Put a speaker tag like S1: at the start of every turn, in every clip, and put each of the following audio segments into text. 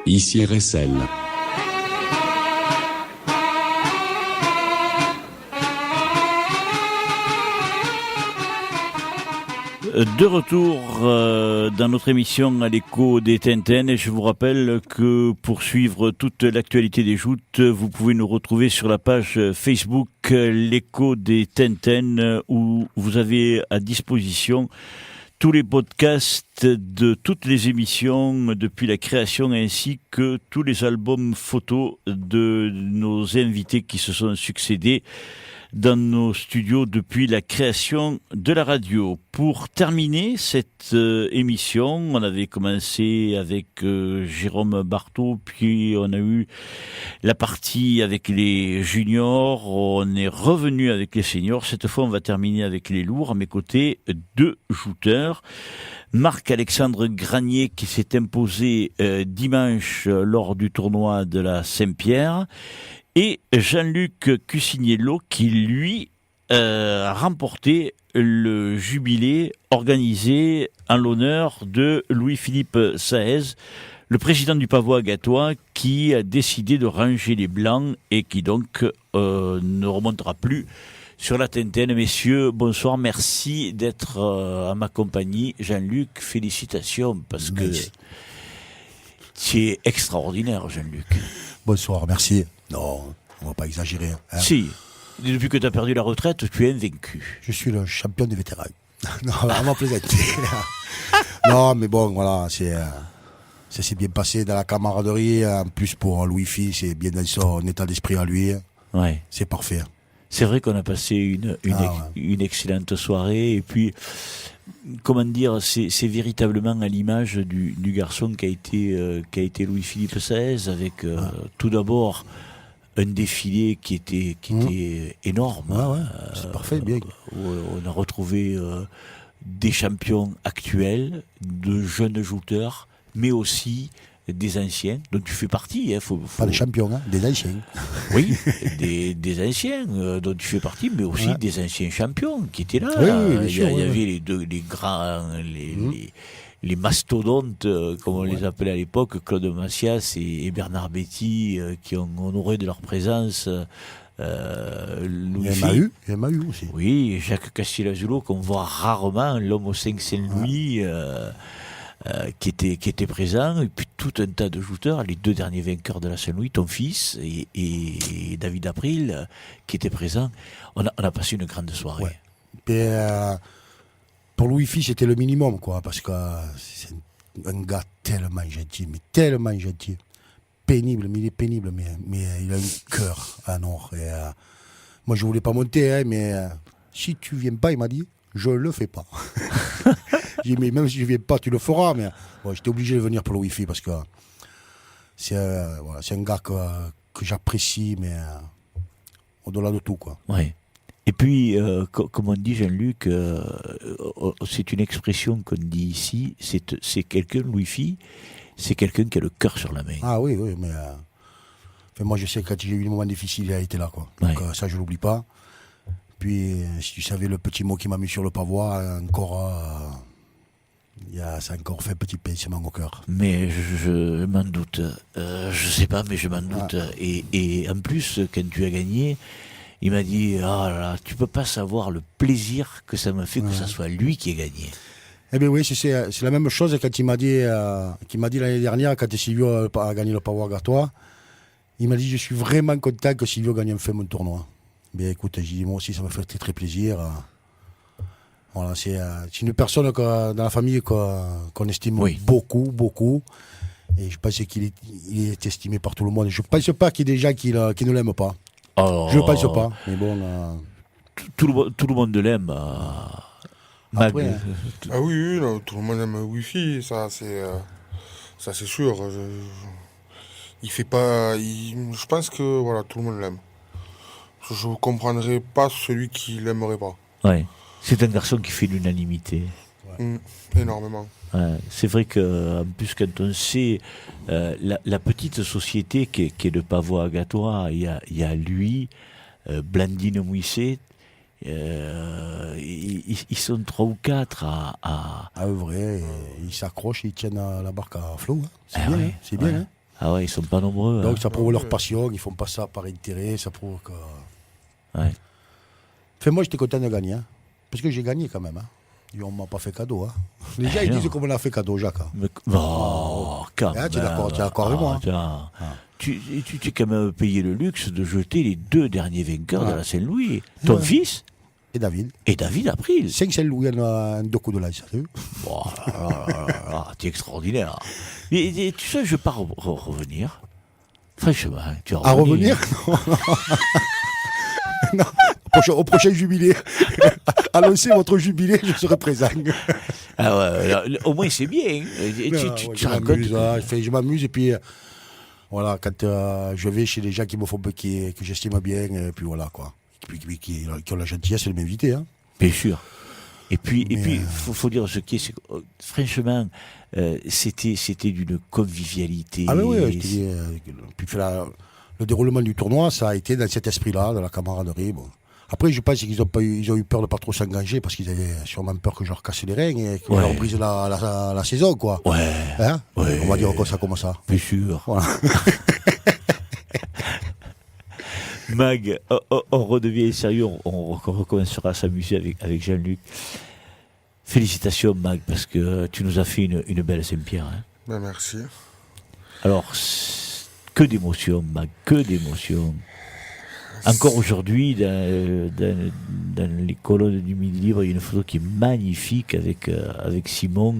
S1: Ici RSL.
S2: De retour dans notre émission à l'écho des Tintin, et je vous rappelle que pour suivre toute l'actualité des joutes, vous pouvez nous retrouver sur la page Facebook l'écho des Tintin, où vous avez à disposition tous les podcasts de toutes les émissions depuis la création, ainsi que tous les albums photos de nos invités qui se sont succédés dans nos studios depuis la création de la radio. Pour terminer cette émission, on avait commencé avec Jérôme Barthaud, puis on a eu la partie avec les juniors, on est revenu avec les seniors. Cette fois, on va terminer avec les lourds. À mes côtés, deux jouteurs. Marc-Alexandre Granier qui s'est imposé dimanche lors du tournoi de la Saint-Pierre, et Jean-Luc Cuciniello qui, lui, a remporté le jubilé organisé en l'honneur de Louis-Philippe Saez, le président du Pavois Gatois, qui a décidé de ranger les blancs et qui donc ne remontera plus sur la Tintin. Messieurs, bonsoir, merci d'être à ma compagnie. Jean-Luc, félicitations, parce que tu es extraordinaire, Jean-Luc.
S3: Bonsoir, merci. Non, on va pas exagérer. Hein.
S2: Si, depuis que tu as perdu la retraite, tu es invaincu.
S3: Je suis le champion des vétérans. Non, vraiment plaisanter. Non, mais bon, voilà, ça s'est bien passé dans la camaraderie. En plus, pour Louis-Philippe, c'est bien dans son état d'esprit à lui.
S2: Ouais.
S3: C'est parfait.
S2: C'est vrai qu'on a passé une excellente soirée, et puis, comment dire, c'est véritablement à l'image du garçon qui a été Louis-Philippe Saez, avec tout d'abord un défilé qui était énorme.
S3: Ouais, c'est parfait, bien.
S2: On a retrouvé des champions actuels, de jeunes jouteurs, mais aussi des anciens, dont tu fais partie.
S3: Pas des champions, hein, des anciens.
S2: Oui, des anciens dont tu fais partie, mais aussi des anciens champions qui étaient là.
S3: Oui,
S2: il y avait les grands, les mastodontes, comme on les appelait à l'époque, Claude Massias et Bernard Betty, qui ont honoré de leur présence Louis-Philippe.
S3: Il y en a eu aussi.
S2: Oui, Jacques Castiel-Azulo, qu'on voit rarement, l'homme au 5 Saint-Louis, qui était présent, et puis tout un tas de jouteurs, les deux derniers vainqueurs de la Saint-Louis, ton fils et David April, qui étaient présents. On a passé une grande soirée.
S3: Ouais. Et, pour Louis-Philippe, c'était le minimum, quoi, parce que c'est un gars tellement gentil, pénible, mais il est pénible, mais il a un cœur à nord. Et, moi, je voulais pas monter, hein, mais si tu viens pas, il m'a dit, je le fais pas. J'ai dit, mais même si je viens pas, tu le feras. Mais bon, j'étais obligé de venir pour Louis-Philippe parce que c'est un gars que j'apprécie, mais au-delà de tout, quoi.
S2: Ouais. Et puis, comme on dit, Jean-Luc, c'est une expression qu'on dit ici, c'est quelqu'un, Louis-Philippe, c'est quelqu'un qui a le cœur sur la main.
S3: Ah oui, mais moi je sais que quand j'ai eu des moments difficiles, il a été là, quoi. Donc ça, je l'oublie pas. Puis, si tu savais le petit mot qui m'a mis sur le pavois, encore, ça a encore fait un petit pincement au cœur.
S2: Mais je m'en doute. Je sais pas, mais je m'en doute. Et en plus, quand tu as gagné, il m'a dit, tu peux pas savoir le plaisir que ça m'a fait que ça soit lui qui ait gagné.
S3: Eh bien oui, c'est la même chose quand il m'a dit l'année dernière, quand Silvio a gagné le Pavois Gatois. Il m'a dit, je suis vraiment content que Silvio gagne enfin mon tournoi. Mais écoute, j'ai dit, moi aussi, ça me fait très, très plaisir. Voilà, c'est une personne dans la famille qu'on estime beaucoup, beaucoup. Et je pense qu'il est estimé par tout le monde. Je ne pense pas qu'il y ait des gens qui ne l'aiment pas.
S2: Oh,
S3: je ne pense pas. Mais bon,
S2: tout le monde l'aime.
S3: Après,
S4: ah oui, non, tout le monde aime Wi-Fi, ça c'est sûr. Il fait pas. Je pense que voilà, tout le monde l'aime. Je ne comprendrais pas celui qui l'aimerait pas.
S2: Ouais. C'est un garçon qui fait l'unanimité.
S4: Énormément.
S2: Ouais. C'est vrai qu'en plus, quand on sait la petite société qui est le Pavois Gatois, il y a lui, Blandine Mouisset, Ils sont 3 ou 4 à
S3: œuvrer. Ils s'accrochent, ils tiennent la barque à flot. Hein. C'est bien,
S2: ouais,
S3: hein. C'est bien.
S2: ouais.
S3: Hein.
S2: Ah ouais, ils sont pas nombreux.
S3: Donc
S2: hein.
S3: ça prouve leur passion, ils font pas ça par intérêt, ça prouve que...
S2: Ouais.
S3: Enfin, moi j'étais content de gagner, hein. Parce que j'ai gagné quand même. Hein. Et on m'a pas fait cadeau. Hein. Les gens ils
S2: non.
S3: disent qu'on m'a fait cadeau, Jacques. Hein.
S2: Mais, quand
S3: Ah, tu es
S2: même.
S3: d'accord avec moi. Hein.
S2: Tiens. Tu t'es quand même payé le luxe de jeter les 2 derniers vainqueurs de la Saint-Louis. Ton
S3: Ouais.
S2: fils
S3: Et David.
S2: et David April.
S3: 5 Saint-Louis en un 2 coups de lance.
S2: Oh, t'es extraordinaire. Et tu sais, je ne vais pas revenir. Franchement, tu vas
S3: À revenir Non. Au prochain jubilé. Annoncez votre jubilé, je serai présent.
S2: Ah ouais, là, au moins c'est bien. Et tu te rends compte
S3: je m'amuse et puis voilà, quand je vais chez les gens qui me font que j'estime bien, et puis voilà quoi. Qui ont la gentillesse de m'inviter. Hein.
S2: Bien sûr. Et puis, faut dire ce qui est, franchement, c'était d'une convivialité.
S3: Ah oui, je te dis, puis le déroulement du tournoi, ça a été dans cet esprit-là, de la camaraderie. Bon. Après, je pense qu'ils ont eu peur de pas trop s'engager parce qu'ils avaient sûrement peur que je leur casse les reins et qu'on leur brise la saison, quoi.
S2: Ouais.
S3: Hein
S2: Ouais.
S3: On va dire comme ça.
S2: Bien sûr.
S3: Voilà.
S2: Mag, on redevient sérieux, on recommencera à s'amuser avec Jean-Luc. Félicitations Mag, parce que tu nous as fait une belle Saint-Pierre. Hein.
S4: Ben, merci.
S2: Alors, que d'émotions Mag, que d'émotions. Encore aujourd'hui, dans les colonnes du Midi Libre, il y a une photo qui est magnifique avec Simon.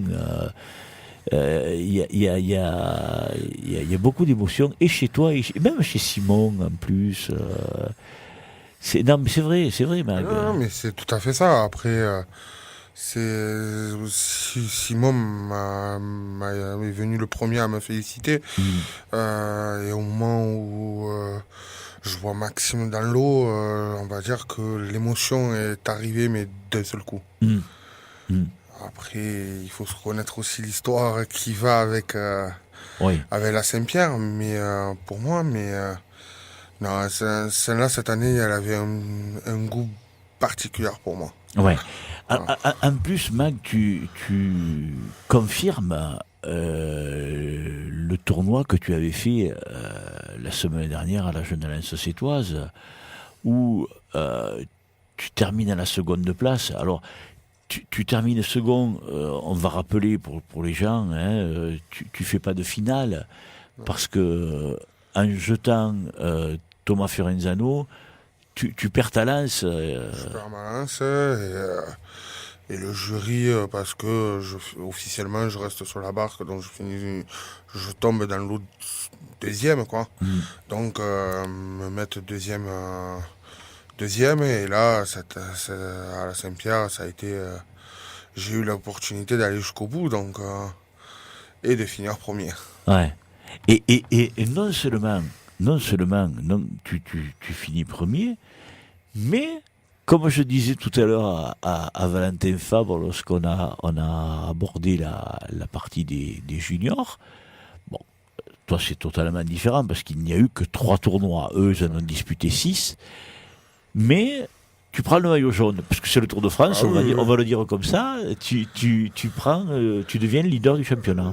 S2: Il y a beaucoup d'émotions, et chez toi, et même chez Simon en plus. Non, mais c'est vrai, Mag.
S4: Non, mais c'est tout à fait ça. Après, Simon est venu le premier à me féliciter. Et au moment où je vois Maxime dans l'eau, on va dire que l'émotion est arrivée, mais d'un seul coup. Après, il faut se connaître aussi l'histoire qui va avec la Saint-Pierre, mais pour moi, non, celle-là, cette année, elle avait un goût particulier pour moi.
S2: Ouais. En plus, Mag, tu confirmes le tournoi que tu avais fait la semaine dernière à la Jeune Alliance Sétoise, où tu termines à la seconde place. Alors, tu termines second, on va rappeler pour les gens, hein, tu fais pas de finale, parce que en jetant Thomas Fiorenzano, tu perds ta lance.
S4: Je perds ma lance et le jury, parce que officiellement je reste sur la barque, donc je tombe dans l'eau deuxième, quoi. Donc me mettre deuxième, et là à la Saint-Pierre, ça a été, j'ai eu l'opportunité d'aller jusqu'au bout, donc et de finir premier.
S2: Ouais. Et non seulement tu finis premier, mais comme je disais tout à l'heure à Valentin Fabre lorsqu'on a abordé la partie des juniors, bon, toi c'est totalement différent parce qu'il n'y a eu que 3 tournois, eux ils en ont disputé 6, mais tu prends le maillot jaune, parce que c'est le Tour de France, on va le dire comme ça, tu deviens le leader du championnat.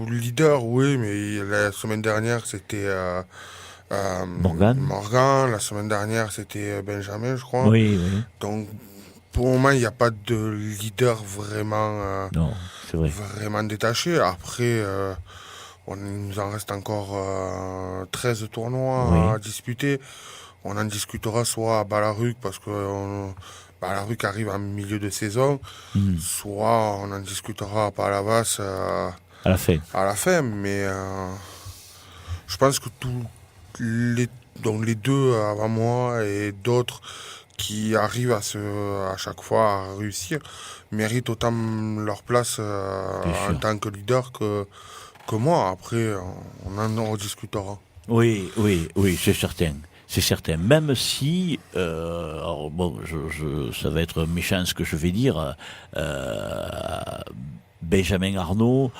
S4: Leader, oui, mais la semaine dernière c'était
S2: Morgan,
S4: la semaine dernière c'était Benjamin, je crois.
S2: Oui.
S4: Donc pour le moment il n'y a pas de leader vraiment,
S2: non, c'est vrai,
S4: vraiment détaché. Après il nous en reste encore 13 tournois à disputer. On en discutera soit à Balaruc, parce que Balaruc arrive en milieu de saison, soit on en discutera à Palavas
S2: à la fin.
S4: Mais je pense que les deux avant moi et d'autres qui arrivent à chaque fois à réussir méritent autant leur place en tant que leader que moi. Après, on en rediscutera.
S2: Oui, c'est certain. C'est certain, même si, alors bon, ça va être méchant ce que je vais dire, Benjamin Arnaud,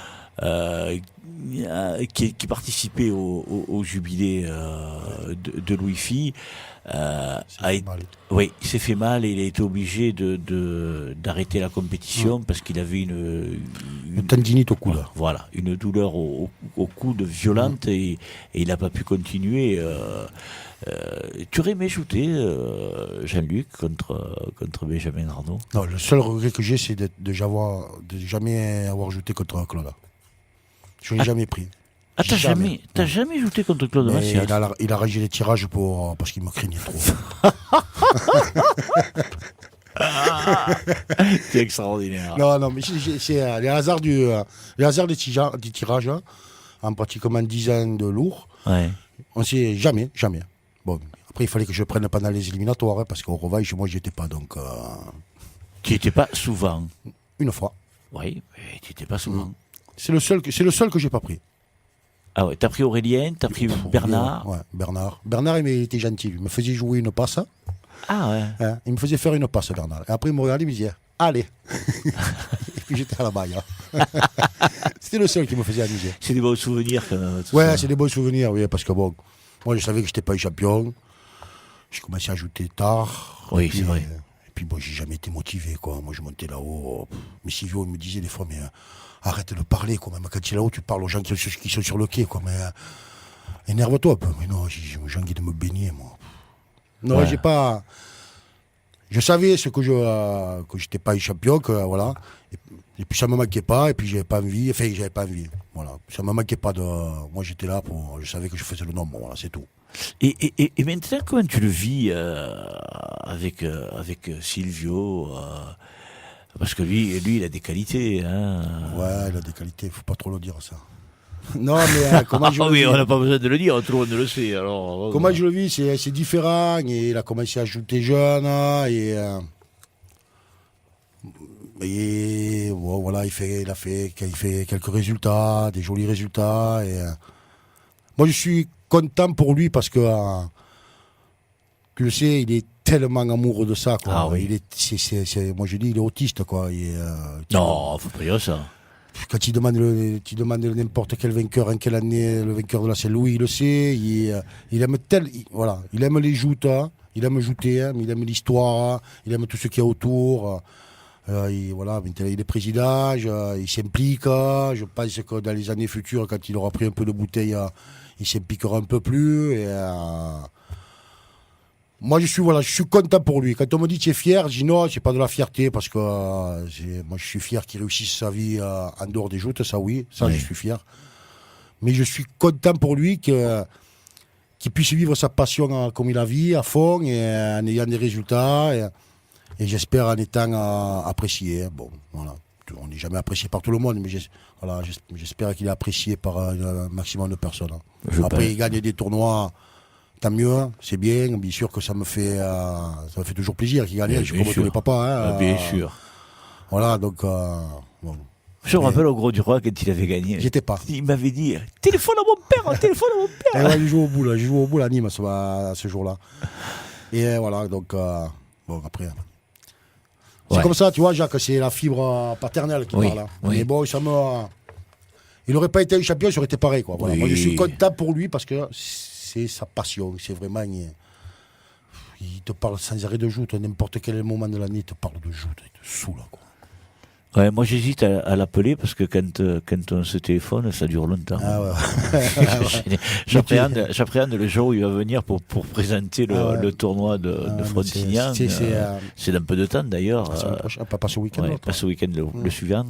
S2: qui participait au jubilé de Louis Fille, oui, il s'est fait mal et il a été obligé d'arrêter la compétition parce qu'il avait une
S3: tendinite au coude.
S2: Voilà, une douleur au coude violente et il n'a pas pu continuer. Tu aurais aimé shooter, Jean-Luc, contre Benjamin Arnaud?
S3: Non, le seul regret que j'ai, c'est de jamais avoir joué contre Claude. Je n'ai jamais pris.
S2: Ah, t'as jamais joué contre Claude Massias?
S3: Il a rangé les tirages parce qu'il me craignait trop.
S2: C'est extraordinaire.
S3: Non, mais c'est les hasards des tirages, hein, en pratiquement 10 ans de lourd.
S2: Ouais.
S3: On ne sait jamais. Bon, après, il fallait que je prenne pendant les éliminatoires, hein, parce qu'au revanche, moi, j'y étais pas. Donc,
S2: Tu n'étais pas souvent?
S3: Une fois.
S2: Oui, mais tu n'étais pas souvent.
S3: C'est le seul que j'ai pas pris.
S2: Ah ouais, t'as pris Aurélien, t'as pris Bernard.
S3: Ouais, Bernard. Bernard, il était gentil. Il me faisait jouer une passe.
S2: Ah ouais.
S3: Hein, il me faisait faire une passe, Bernard. Et après, il me regardait, il me disait, allez. Et puis j'étais à la baille. Hein. C'était le seul qui me faisait amuser.
S2: C'est des bons souvenirs quand même.
S3: Ouais, c'est des bons souvenirs, oui, parce que bon, moi, je savais que je n'étais pas un champion. J'ai commencé à ajouter tard.
S2: Oui, c'est vrai.
S3: Et puis, bon, j'ai jamais été motivé, quoi. Moi, je montais là-haut. Mais Silvio, il me disait des fois, mais arrête de parler, quoi. Même quand tu es là-haut, tu parles aux gens qui sont sur le quai, quoi. Mais énerve-toi un peu. Mais non, j'ai envie de me baigner, moi. Non, ouais. J'ai pas. Je savais que j'étais pas un champion, que voilà. Et puis ça me manquait pas, et puis j'avais pas envie. Enfin, j'avais pas envie. Voilà. Ça me manquait pas de. Moi, j'étais là pour. Je savais que je faisais le nombre. Voilà, c'est tout.
S2: Et maintenant, comment tu le vis avec Silvio parce que lui, il a des qualités. Hein.
S3: Ouais, il a des qualités. Faut pas trop le dire, ça. Non, mais comment je le vis,
S2: on n'a pas besoin de le dire, tout le monde le sait. Alors,
S3: comment je le vis, c'est différent. Et il a commencé à ajouter jeune. Et bon, voilà, il fait quelques résultats, des jolis résultats. Et moi, je suis content pour lui parce que tu le sais, il est tellement amoureux de ça, quoi.
S2: Ah oui.
S3: Moi, je dis, il est autiste, quoi.
S2: Non, faut pas dire ça.
S3: Quand tu demandes n'importe quel vainqueur, en quelle année le vainqueur de la Saint-Louis, il le sait. Il aime il aime les joutes, hein, il aime jouter, hein, mais il aime l'histoire, hein, il aime tout ce qu'il y a autour. Il est président, il s'implique. Je pense que dans les années futures, quand il aura pris un peu de bouteille, il s'impliquera un peu plus. Et, moi, je suis content pour lui. Quand on me dit tu es fier, je dis non, c'est pas de la fierté parce que moi, je suis fier qu'il réussisse sa vie en dehors des joutes, ça oui, ça oui. Je suis fier. Mais je suis content pour lui qu'il puisse vivre sa passion comme il a vu, à fond, et en ayant des résultats. Et j'espère en étant apprécié. Bon, voilà. On n'est jamais apprécié par tout le monde, mais j'espère qu'il est apprécié par un maximum de personnes. Après, il gagne des tournois. Tant mieux, c'est bien sûr que ça me fait toujours plaisir qu'il gagne, je suis comme tous les papas. Hein,
S2: bien sûr.
S3: Voilà, donc. Bon.
S2: Je me rappelle au Gros du Roi quand il avait gagné.
S3: J'étais pas.
S2: Il m'avait dit téléphone à mon père, téléphone à mon père.
S3: Ouais, je joue au bout à Nîmes ce jour-là. Et voilà, donc. Bon, après. C'est comme ça, tu vois, Jacques, c'est la fibre paternelle qui parle. Hein. Oui. Mais bon, il n'aurait pas été un champion, ça aurait été pareil, quoi. Voilà. Oui. Moi, je suis content pour lui parce que. C'est sa passion, c'est vraiment. Il te parle sans arrêt de joute, à n'importe quel moment de l'année, il te parle de joute, il te saoule, quoi.
S2: Ouais, moi j'hésite à l'appeler parce que quand on se téléphone, ça dure longtemps.
S3: Ah ouais.
S2: J'appréhende le jour où il va venir pour présenter le tournoi de Frontignan. C'est d'un peu de temps d'ailleurs.
S3: Pas ce week-end.
S2: Ouais, pas ce week-end, le suivant.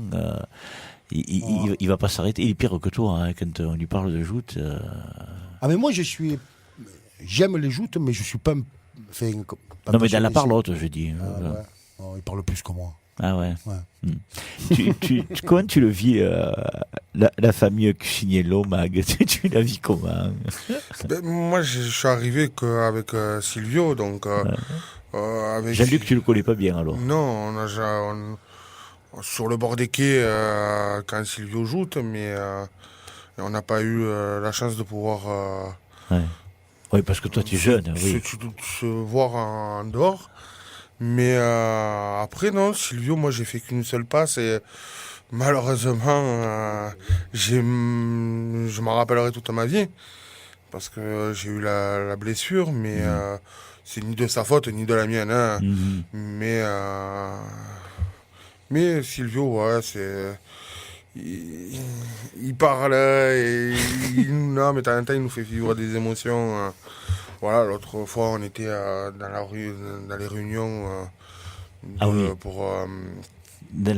S2: Il va pas s'arrêter. Il est pire que toi hein, quand on lui parle de joute.
S3: Ah mais moi j'aime les joutes, mais je suis pas.
S2: Non mais dans la parlotte, je dis.
S3: Il parle plus que moi.
S2: Ah ouais. Comment tu le vis la famille Cuciniello, Mag? Tu la vis comment?
S4: Moi je suis arrivé qu'avec Silvio, donc. Avec...
S2: Jean-Luc, tu le connais pas bien alors?
S4: Non, sur le bord des quais quand Silvio joute, mais. On n'a pas eu la chance de pouvoir.
S2: Oui, parce que toi, tu es jeune.
S4: Se voir en dehors. Mais après, non, Silvio, moi, j'ai fait qu'une seule passe. Et Malheureusement, je m'en rappellerai toute ma vie parce que j'ai eu la blessure, mais c'est ni de sa faute ni de la mienne. Hein. Mais Silvio, ouais, il parle et non, mais de temps en temps, il nous fait vivre des émotions. Voilà, l'autre fois, on était dans la rue, dans les réunions pour
S2: dans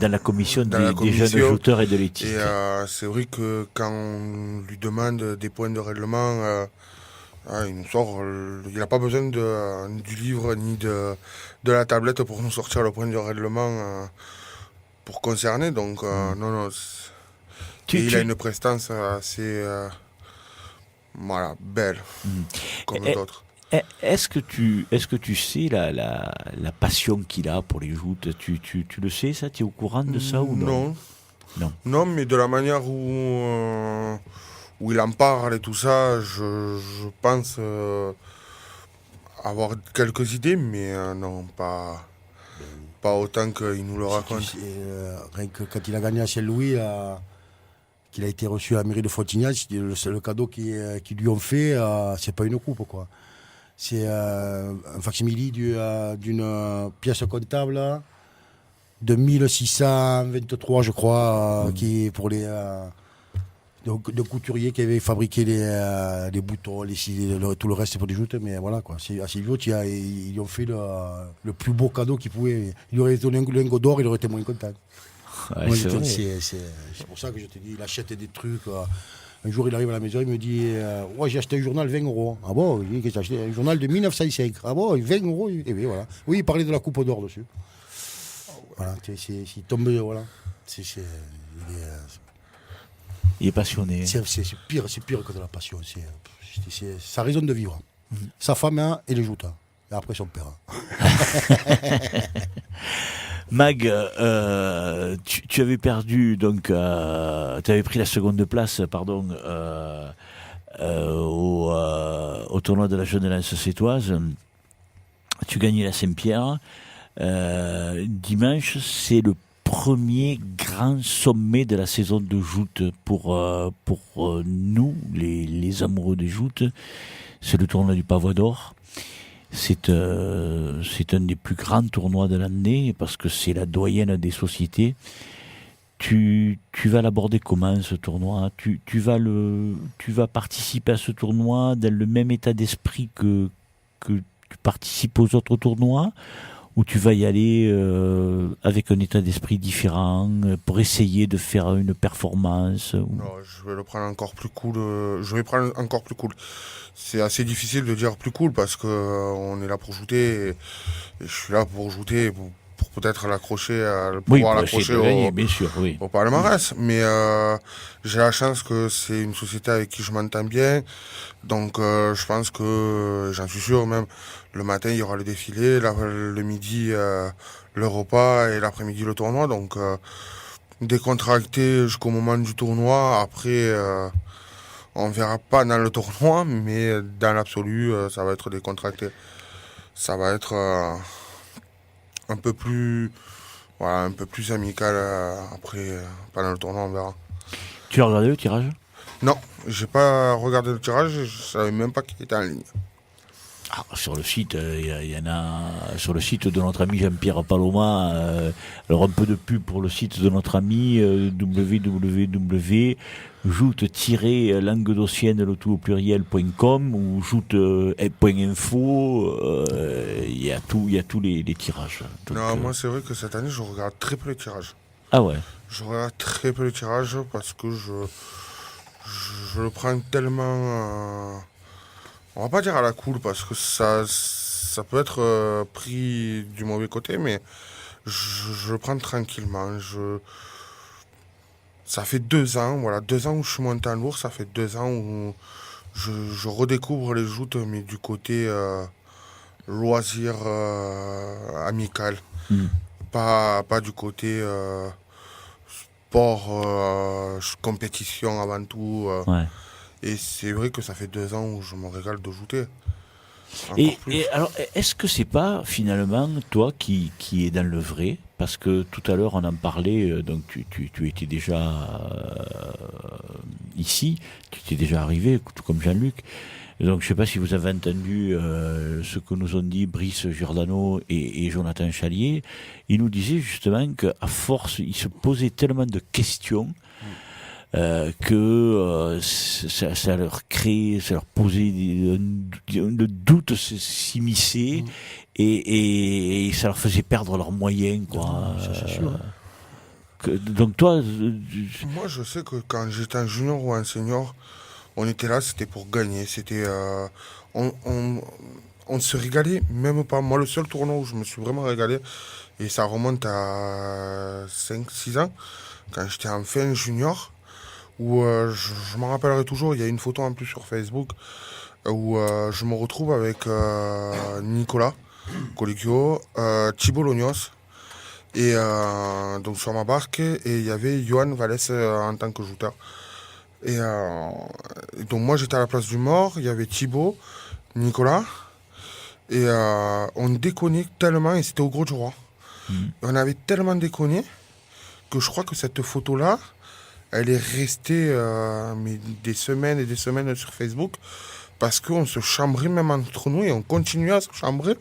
S2: la commission
S4: dans
S2: des jeunes jouteurs et de l'éthique.
S4: Et c'est vrai que quand on lui demande des points de règlement, il nous sort. Il n'a pas besoin du livre ni de la tablette pour nous sortir le point de règlement pour concerner. Donc, non. Il a une prestance assez belle, comme d'autres.
S2: Est-ce que tu sais la passion qu'il a pour les joutes? Tu le sais, ça? Tu es au courant de ça ou non?
S4: Non, mais de la manière où il en parle et tout ça, je pense avoir quelques idées, mais non, pas autant qu'il nous le raconte.
S3: Rien que quand il a gagné à Saint-Louis, qu'il a été reçu à la mairie de Frontignac, le cadeau qu'ils lui ont fait, c'est pas une coupe, quoi. C'est un facsimile d'une pièce comptable de 1623, je crois, qui est pour les de couturiers qui avaient fabriqué les boutons, tout le reste pour des joutes. Mais voilà, quoi. À Silvio, ils lui ont fait le plus beau cadeau qu'ils pouvaient. Il aurait donné un lingot d'or, il aurait été moins content.
S2: Ouais,
S3: c'est pour ça que je te dis, il achète des trucs. Un jour, il arrive à la maison, il me dit j'ai acheté un journal 20 €. Ah bon? Il dit qu'il a acheté un journal de 1905. Ah bon? 20 €? Et bien voilà. Oui, il parlait de la Coupe d'Or dessus. Voilà, il tombe. Voilà.
S2: Il est passionné.
S3: C'est pire que de la passion. C'est sa raison de vivre. Sa femme et les joutes. Et après son père.
S2: Mag, tu avais perdu, donc, tu avais pris la seconde place, pardon, au tournoi de la Jeune Lance sétoise. Tu gagnais la Saint-Pierre. Dimanche, c'est le premier grand sommet de la saison de joute pour nous, les amoureux des joutes. C'est le tournoi du Pavois d'Or. C'est un des plus grands tournois de l'année parce que c'est la doyenne des sociétés. Tu vas l'aborder comment, ce tournoi? Tu vas participer à ce tournoi dans le même état d'esprit que tu participes aux autres tournois, ou tu vas y aller avec un état d'esprit différent pour essayer de faire une performance?
S4: Non, je vais le prendre encore plus cool. Je vais prendre encore plus cool. C'est assez difficile de dire plus cool parce que on est là pour jouter et je suis là pour jouter pour peut-être l'accrocher,
S2: bien sûr, oui.
S4: au palmarès. Mais j'ai la chance que c'est une société avec qui je m'entends bien. Donc je pense que, j'en suis sûr même, le matin il y aura le défilé, le midi le repas et l'après-midi le tournoi. Donc décontracté jusqu'au moment du tournoi. Après on verra pas dans le tournoi, mais dans l'absolu ça va être décontracté. Ça va être un peu plus amical après pendant le tournoi, on verra.
S2: Tu as regardé le tirage?
S4: Non, j'ai pas regardé le tirage, je savais même pas qu'il était en ligne.
S2: Sur le site, il y en a sur le site de notre ami Jean-Pierre Paloma. Alors un peu de pub pour le site de notre ami www.joute-languedocienne le tout au pluriel.com ou joute.info. Il y a tous les tirages. Donc,
S4: non, moi c'est vrai que cette année je regarde très peu les tirages.
S2: Ah ouais.
S4: Je regarde très peu les tirages parce que je le prends tellement. On va pas dire à la cool parce que ça peut être pris du mauvais côté, mais je le prends tranquillement. Ça fait 2 ans, voilà, 2 ans où je suis monté en lourd, ça fait 2 ans où je redécouvre les joutes, mais du côté loisir amical, pas du côté sport, compétition avant tout.
S2: Ouais.
S4: Et c'est vrai que ça fait 2 ans où je me régale de jouter.
S2: Et alors, est-ce que c'est pas finalement toi qui est dans le vrai, parce que tout à l'heure on en parlait, donc tu étais déjà ici, tu étais déjà arrivé, tout comme Jean-Luc. Donc je ne sais pas si vous avez entendu ce que nous ont dit Brice Giordano et Jonathan Chalier. Ils nous disaient justement qu'à force, ils se posaient tellement de questions que ça leur créait, ça leur posait le doute s'immisçait et ça leur faisait perdre leurs moyens, quoi.
S3: Ça, c'est sûr.
S2: Donc toi,
S4: Moi, je sais que quand j'étais un junior ou un senior, on était là, c'était pour gagner. C'était, on se régalait, même pas. Moi, le seul tournoi où je me suis vraiment régalé, et ça remonte à 5-6 ans, quand j'étais en fin junior, où je m'en rappellerai toujours, il y a une photo en plus sur Facebook, où je me retrouve avec Nicolas Colicchio, Thibault Lognos, et donc sur ma barque, et il y avait Johan Vallès en tant que joueur. Et donc moi j'étais à la place du mort, il y avait Thibaut, Nicolas, et on déconnait tellement, et c'était au Gros du Roi. On avait tellement déconné que je crois que cette photo-là, elle est restée mais des semaines et des semaines sur Facebook, parce qu'on se chambrait même entre nous, et on continuait à se chambrer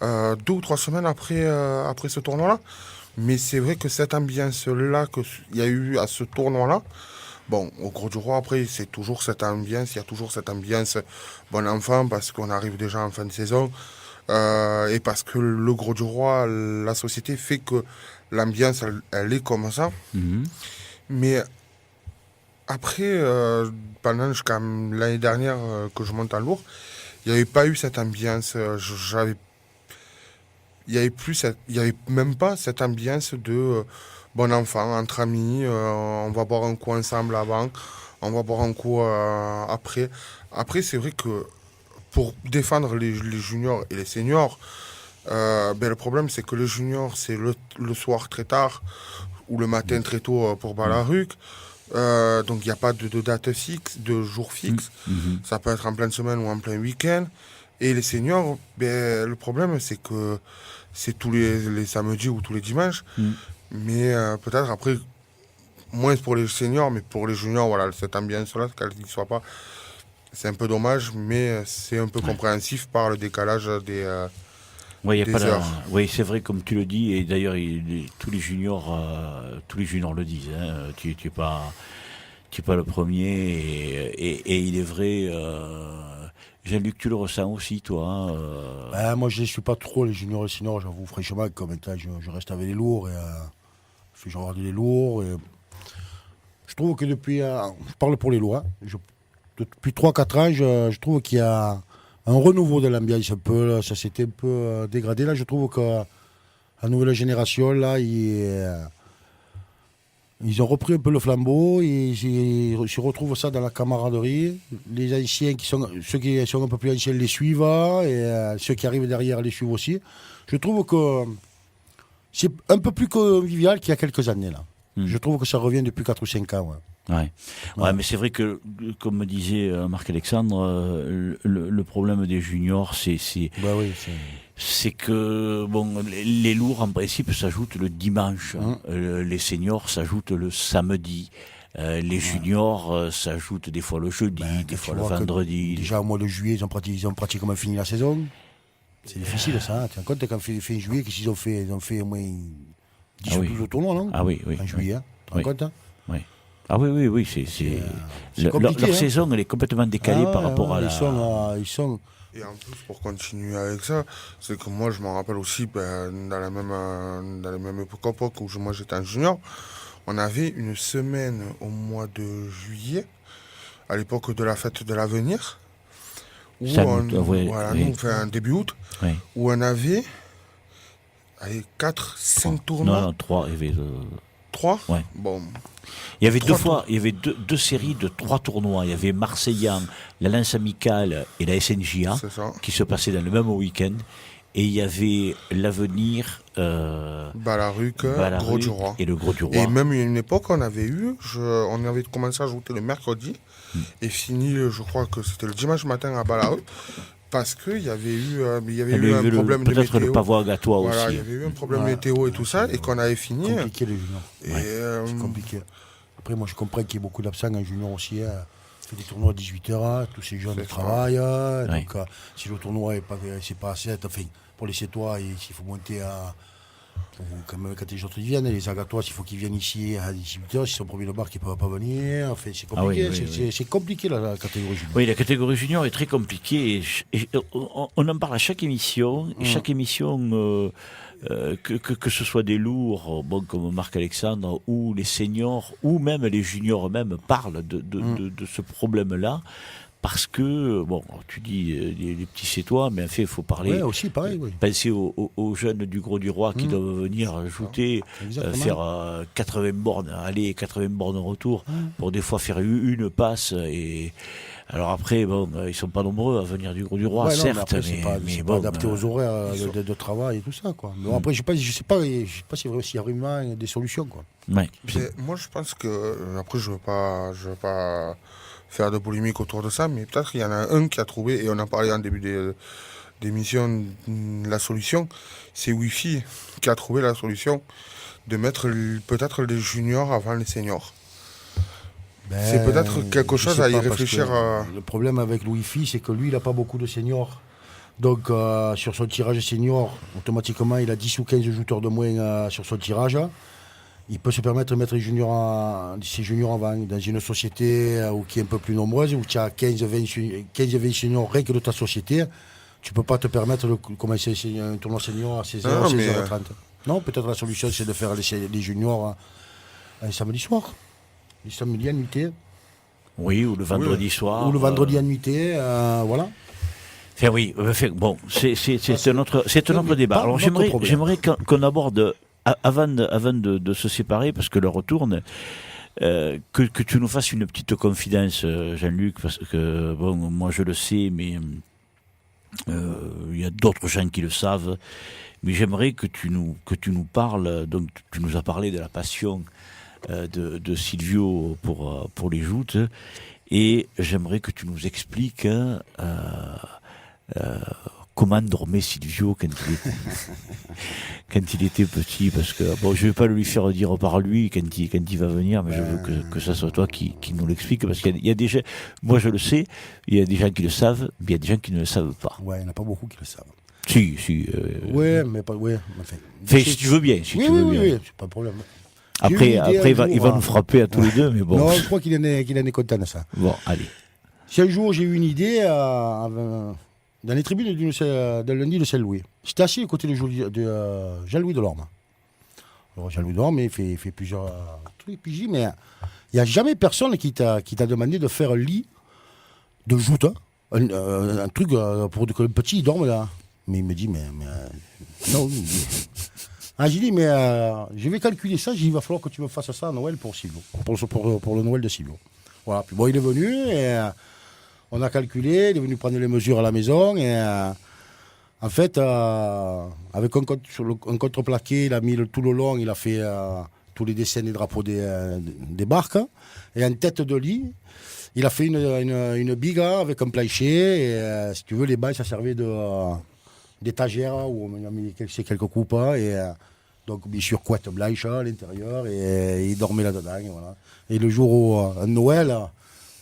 S4: 2 ou 3 semaines après ce tournoi-là. Mais c'est vrai que cette ambiance-là qu'il y a eu à ce tournoi-là, bon, au Gros du Roi, après, c'est toujours cette ambiance, il y a toujours cette ambiance bon enfant, parce qu'on arrive déjà en fin de saison, et parce que le Gros du Roi, la société fait que l'ambiance, elle est comme ça. Mais après, pendant jusqu'à l'année dernière que je monte en lourd, il n'y avait pas eu cette ambiance, il y avait même pas cette ambiance de bon enfant, entre amis, on va boire un coup ensemble avant, on va boire un coup après. Après, c'est vrai que pour défendre les juniors et les seniors, le problème c'est que les juniors, c'est le soir très tard ou le matin très tôt pour Balaruc. Donc il n'y a pas de date fixe, de jour fixe. Ça peut être en pleine semaine ou en plein week-end. Et les seniors, le problème c'est que c'est tous les samedis ou tous les dimanches. Mais peut-être après, moins pour les seniors, mais pour les juniors, voilà, cette ambiance-là, qu'elle ne soit pas, c'est un peu dommage, mais c'est un peu compréhensif par le décalage des heures.
S2: Oui, c'est vrai comme tu le dis, et d'ailleurs tous les juniors le disent. Hein, tu n'es pas le premier, et il est vrai. Jean-Luc, tu le ressens aussi, toi.
S3: Moi, je ne suis pas trop les juniors et les seniors, j'avoue, franchement, comme maintenant, je reste avec les lourds, et je regarde les lourds. Et je trouve que depuis, je parle pour les lourds, depuis 3-4 ans, je trouve qu'il y a un renouveau de l'ambiance un peu, ça s'était un peu dégradé. Là, je trouve que la nouvelle génération, là, ils ont repris un peu le flambeau, ils se retrouvent ça dans la camaraderie. Les anciens, ceux qui sont un peu plus anciens les suivent, et ceux qui arrivent derrière les suivent aussi. Je trouve que c'est un peu plus convivial qu'il y a quelques années là. Je trouve que ça revient depuis 4 ou 5 ans.
S2: Ouais, mais c'est vrai que, comme me disait Marc-Alexandre, le problème des juniors, c'est que bon, les lourds en principe s'ajoutent le dimanche, les seniors s'ajoutent le samedi, les juniors s'ajoutent des fois le jeudi, des fois le vendredi.
S3: Déjà au mois de juillet, ils ont pratiquement fini la saison. C'est difficile ça. Tu te rends compte quand fin juillet, qu'est-ce qu'ils ont fait? Ils ont fait au moins 10 ou 12 tournois, non?
S2: Ah oui.
S3: En juillet, tu te rends compte?
S2: Oui. Ah oui, leur saison, elle est complètement décalée par rapport à la...
S3: Ils sont...
S4: Et en plus, pour continuer avec ça, c'est que moi, je m'en rappelle aussi, dans la même époque où moi j'étais un junior, on avait une semaine au mois de juillet, à l'époque de la fête de l'avenir, où nous, début août, où on avait 4-5 tournois.
S2: Non, 3, il y avait...
S4: 3
S2: Ouais.
S4: Bon.
S2: Il y avait deux séries de 3 tournois. Il y avait Marseillan, la Lance Amicale et la SNJA qui se passaient dans le même week-end. et il y avait l'Avenir,
S4: Balaruc,
S2: Balaruc
S4: Gros du Roi.
S2: et le Gros du Roi.
S4: Et même il y a une époque, on avait commencé à jouer le mercredi et fini, je crois que c'était le dimanche matin à Balaruc. Parce qu'il y avait eu, un problème de météo.
S2: Peut-être le pavois gâtois
S4: voilà,
S2: aussi.
S4: il y avait eu un problème météo et tout ça, et qu'on avait fini.
S3: C'est compliqué les juniors.
S4: Et,
S3: C'est compliqué. Après, moi je comprends qu'il y ait beaucoup d'absents en junior aussi. On fait des tournois à 18h, tous ces jeunes travaillent. Donc si le tournoi c'est pas assez, enfin, pour les Sétois, il faut monter à. Quand les autres viennent, les Agatois, il faut qu'ils viennent ici à 18h, s'ils sont premiers de barque, ils ne peuvent pas venir. Enfin, c'est compliqué, c'est compliqué la catégorie junior.
S2: Oui, la catégorie junior est très compliquée. Et on en parle à chaque émission. Et chaque émission, que ce soit des lourds, comme Marc-Alexandre, ou les seniors, ou même les juniors eux-mêmes, parlent de ce problème-là. Parce que, tu dis les petits Sétois, mais en fait, il faut parler.
S3: Oui, aussi, pareil, oui.
S2: Penser aux jeunes du Gros du Roi qui doivent venir ajouter, faire 80 bornes aller, 80 bornes retour, pour des fois faire une passe. Et alors après, ils sont pas nombreux à venir du Gros du Roi, certes,
S3: mais c'est pas adapté aux horaires de travail et tout ça, quoi. Mais après, je sais pas s'il y a vraiment des solutions, quoi.
S2: Ouais.
S4: Moi, je pense que après, je veux pas faire de polémique autour de ça, mais peut-être qu'il y en a un qui a trouvé, et on en parlait en début d'émission, la solution, c'est Wi-Fi qui a trouvé la solution de mettre peut-être les juniors avant les seniors. C'est peut-être quelque chose à y réfléchir.
S3: Le problème avec le Wi-Fi, c'est que lui, il n'a pas beaucoup de seniors. Donc, sur son tirage senior, automatiquement, il a 10 ou 15 jouteurs de moins sur son tirage. Il peut se permettre de mettre ses juniors avant, dans une société qui est un peu plus nombreuse, où tu as 15-20 seniors rien que de ta société. Tu ne peux pas te permettre de commencer un tournoi senior à 16h, 16h30. Non, peut-être la solution, c'est de faire les juniors un samedi soir. Les samedis à nuitée.
S2: Oui, ou le vendredi soir.
S3: Ou le vendredi à nuitée, voilà.
S2: Enfin, oui, c'est un autre débat. Alors j'aimerais qu'on aborde, avant de se séparer, parce que l'heure tourne, que tu nous fasses une petite confidence, Jean-Luc, parce que, moi je le sais, mais il y a d'autres gens qui le savent. Mais j'aimerais que tu nous parles, donc tu nous as parlé de la passion de Silvio pour les joutes, et j'aimerais que tu nous expliques comment dormait Silvio quand il était petit, parce que je vais pas lui faire dire par lui quand il va venir, mais je veux que ça soit toi qui nous l'explique, parce qu'il y a des gens, moi je le sais, il y a des gens qui le savent, mais il y a des gens qui ne le savent pas.
S3: Ouais, il n'y en a pas beaucoup qui le savent.
S2: Si.
S3: Ouais, mais pas. Ouais,
S2: enfin, si tu veux bien.
S3: Oui, c'est pas de problème.
S2: Après, il va nous frapper à tous les deux, mais bon.
S3: Non, je crois qu'il en est content de ça.
S2: Bon, allez.
S3: Si un jour j'ai eu une idée dans les tribunes de lundi de Saint-Louis, j'étais assis à côté de Jean-Louis Delorme. Alors Jean-Louis Delorme, il fait plusieurs trucs, puis je dis, mais il n'y a jamais personne qui t'a demandé de faire un lit de joute, un truc pour que le petit dorme là. Mais il me dit, mais non. J'ai dit, mais je vais calculer ça, il va falloir que tu me fasses ça à Noël pour Silvio, pour le Noël de Silvio. Voilà, puis il est venu et on a calculé, il est venu prendre les mesures à la maison et en fait, avec un contreplaqué, il a mis tout le long, il a fait tous les dessins des drapeaux des barques, et en tête de lit, il a fait une biga avec un plancher, et si tu veux, les balles, ça servait d'étagère où on a mis quelques coupes, et donc bien sûr couette blanche à l'intérieur, et il dormait là-dedans, et voilà. Et le jour où Noël,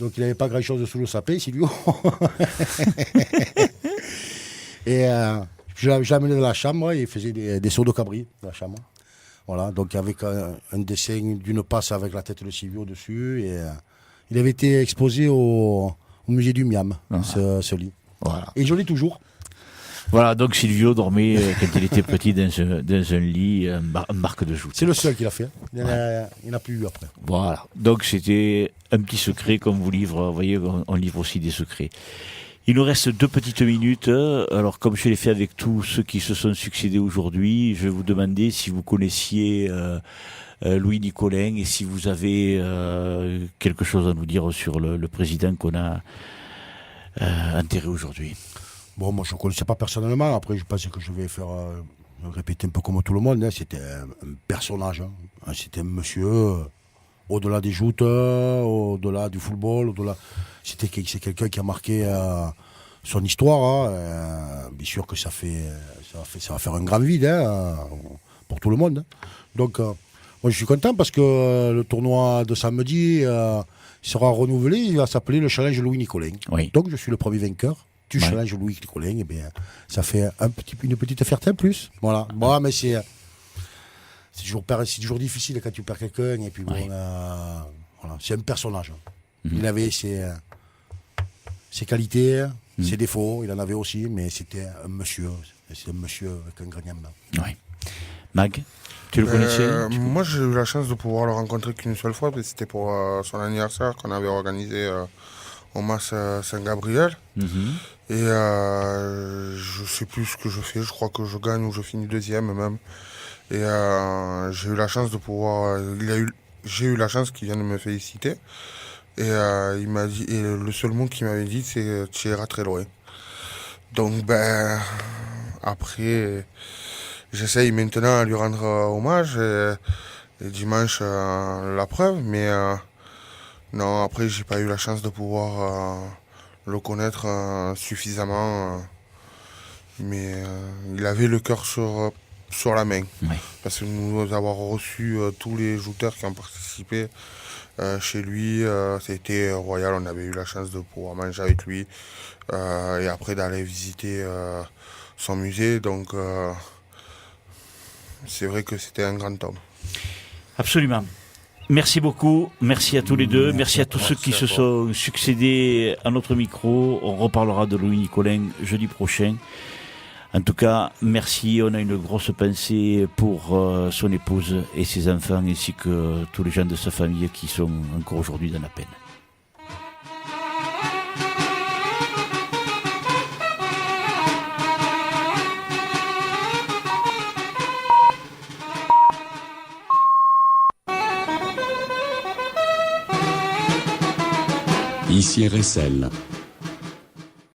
S3: donc il n'avait pas grand-chose sous le sapin, Silvio. Et je l'ai amené dans la chambre, et il faisait des sauts de cabri dans la chambre. Voilà, donc avec un dessin d'une passe avec la tête de Silvio dessus, et il avait été exposé au musée du Miam, ce lit. Voilà. Et je l'ai toujours.
S2: Voilà, donc Silvio dormait quand il était petit dans un lit, un marque de joute.
S3: C'est le seul qui l'a fait. Il n'a plus eu après.
S2: Voilà, donc c'était un petit secret qu'on vous livre. Vous voyez, on livre aussi des secrets. Il nous reste 2 petites minutes. Alors, comme je l'ai fait avec tous ceux qui se sont succédés aujourd'hui, je vais vous demander si vous connaissiez Louis Nicolin, et si vous avez quelque chose à nous dire sur le président qu'on a enterré aujourd'hui.
S3: Bon, moi, je ne connaissais pas personnellement. Après, je pensais que je vais faire répéter un peu comme tout le monde. Hein. C'était un personnage. Hein. C'était un monsieur, au-delà des joutes, au-delà du football, au-delà. C'est quelqu'un qui a marqué son histoire. Hein. Bien sûr que ça va faire un grand vide pour tout le monde. Hein. Donc, moi, je suis content parce que le tournoi de samedi sera renouvelé. Il va s'appeler le Challenge Louis Nicolin.
S2: Oui.
S3: Donc, je suis le premier vainqueur. Tu challenges Louis Nicolin, et bien, ça fait une petite fierté en plus. Voilà. Bon, mais c'est toujours difficile quand tu perds quelqu'un. Et puis, bon, voilà. C'est un personnage. Il avait ses qualités, ses défauts. Il en avait aussi, mais c'était un monsieur. C'est un monsieur avec un grand âme.
S2: Oui. Mag, tu le connaissais
S4: Moi, j'ai eu la chance de pouvoir le rencontrer qu'une seule fois, parce que c'était pour son anniversaire qu'on avait organisé au Mas Saint-Gabriel. Et je sais plus ce que je fais, je crois que je gagne ou je finis deuxième même. Et j'ai eu la chance de pouvoir. J'ai eu la chance qu'il vienne me féliciter. Et il m'a dit, et le seul mot qu'il m'avait dit, c'est tu iras très loin. Donc après, j'essaye maintenant à lui rendre hommage. Et dimanche, la preuve, mais non, après, j'ai pas eu la chance de pouvoir le connaître suffisamment. Mais il avait le cœur sur la main.
S2: Oui.
S4: Parce que nous avoir reçu tous les jouteurs qui ont participé chez lui, c'était royal. On avait eu la chance de pouvoir manger avec lui et après d'aller visiter son musée. Donc, c'est vrai que c'était un grand homme.
S2: Absolument. Merci beaucoup, merci à tous les deux, merci à tous ceux qui se sont succédés à notre micro. On reparlera de Louis Nicolin jeudi prochain. En tout cas, merci, on a une grosse pensée pour son épouse et ses enfants, ainsi que tous les gens de sa famille qui sont encore aujourd'hui dans la peine.
S1: Ici RSL.